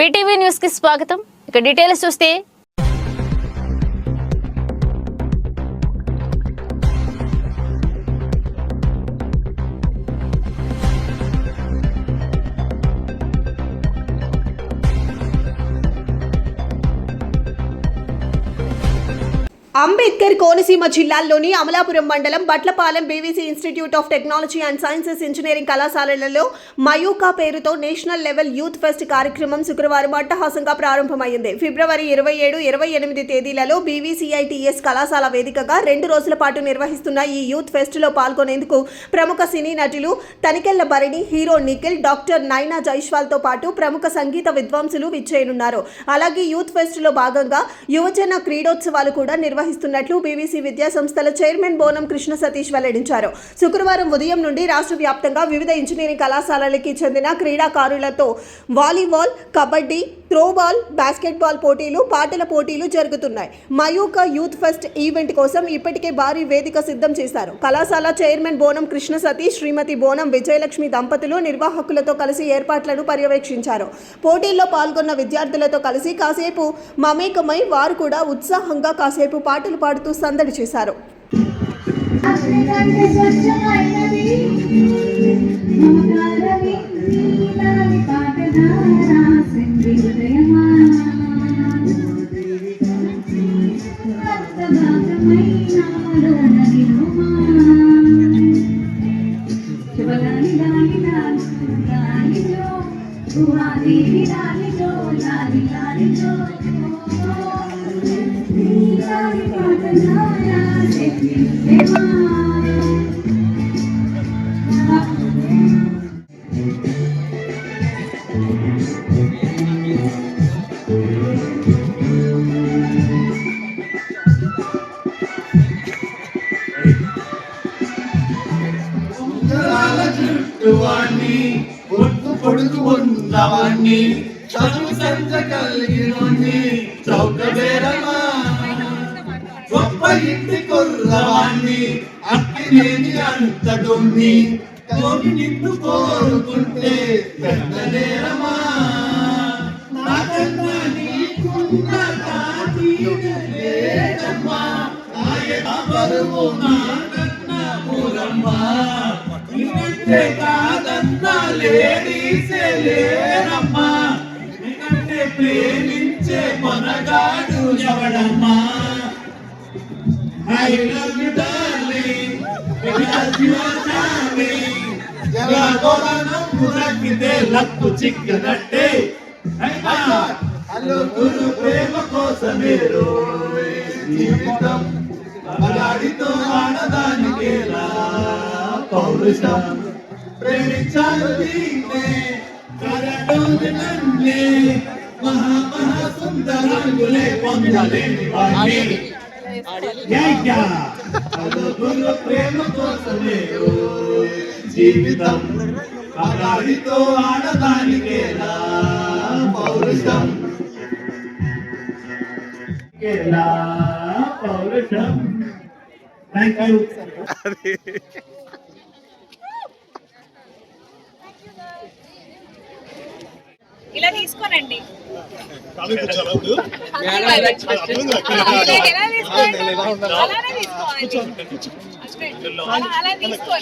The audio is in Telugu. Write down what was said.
పీటీవీ న్యూస్ కి స్వాగతం. ఇక డీటెయిల్స్ చూస్తే అంబేద్కర్ కోనసీమ జిల్లాల్లోని అమలాపురం మండలం Batlapalem BVC institute of technology and sciences engineering కళాశాలలలో మయూకా పేరుతో నేషనల్ లెవెల్ యూత్ ఫెస్ట్ కార్యక్రమం శుక్రవారం అట్టహాసంగా ప్రారంభమైంది. ఫిబ్రవరి 27, 28 తేదీలలో బీవీసీఐటీఎస్ కళాశాల వేదికగా 2 రోజుల పాటు నిర్వహిస్తున్న ఈ యూత్ ఫెస్ట్ లో పాల్గొనేందుకు ప్రముఖ సినీ నటులు తనికెళ్ల భరణి, హీరో నిఖిల్, డాక్టర్ నైనా జైస్వాల్ తో పాటు ప్రముఖ సంగీత విద్వాంసులు విచ్చేయనున్నారు. అలాగే యూత్ ఫెస్ట్ లో భాగంగా యువజన క్రీడోత్సవాలు కూడా నిర్వహిస్తున్నట్లు బీవీసీ విద్యా సంస్థల చైర్మన్ బోనం కృష్ణ సతీష్ వెల్లడించారు. శుక్రవారం ఉదయం నుండి రాష్ట్ర వ్యాప్తంగా వివిధ ఇంజనీరింగ్ కళాశాలలకి చెందిన క్రీడాకారులతో వాలీబాల్, కబడ్డీ, త్రోబాల్, బాస్కెట్బాల్ పోటీలు, పాటల పోటీలు జరుగుతున్నాయి. మయూకా యూత్ ఫెస్ట్ ఈవెంట్ కోసం ఇప్పటికే భారీ వేదిక సిద్ధం చేశారు. కళాశాల చైర్మన్ బోనం కృష్ణ సతీష్, శ్రీమతి బోనం విజయలక్ష్మి దంపతులు నిర్వాహకులతో కలిసి ఏర్పాట్లను పర్యవేక్షించారు. పోటీల్లో పాల్గొన్న విద్యార్థులతో కలిసి కాసేపు మమేకమై వారు కూడా ఉత్సాహంగా కాసేపు పాటలు పాడుతూ సందడి చేశారు. పొడుగు ఉన్నవాణ్ణి చదువు సంచ కలిగినోని చౌకబేరమా గొప్ప ఇంటి కుర్రవాణ్ణి అక్కినేని అంతటోని కోటి నిన్ను కోరుకుంటే పెద్ద నేరమా నాకన్నా నీకున్న లేదమ్మా ఆయన బరువు నాకన్నా మూలమ్మా నిన్నంటే కాదన్నా లేడీసే లేరమ్మా నిన్నంటే ప్రేమించే మనగాడు ఎవడమ్మా I love you darling because you are darling జగోలా నమ్ము రక్కితే లక్కు చిక్కనట్టే హలో గురు ప్రేమ కోసమే జీవితం మగాడితో ఆడదానికేలా పౌరుషం ప్రేమించాను దీన్నే కరటోని నన్నే మహా సుందరాంగులే పొందలేని వాణ్ణి అదుగురు ప్రేమ కోసమే జీవితం మగాడితో ఆడదానికేలా పౌరుషం కేలా పౌరుషం. Thank you. ఇలా తీసుకోనండి. అలా తీసుకోండి.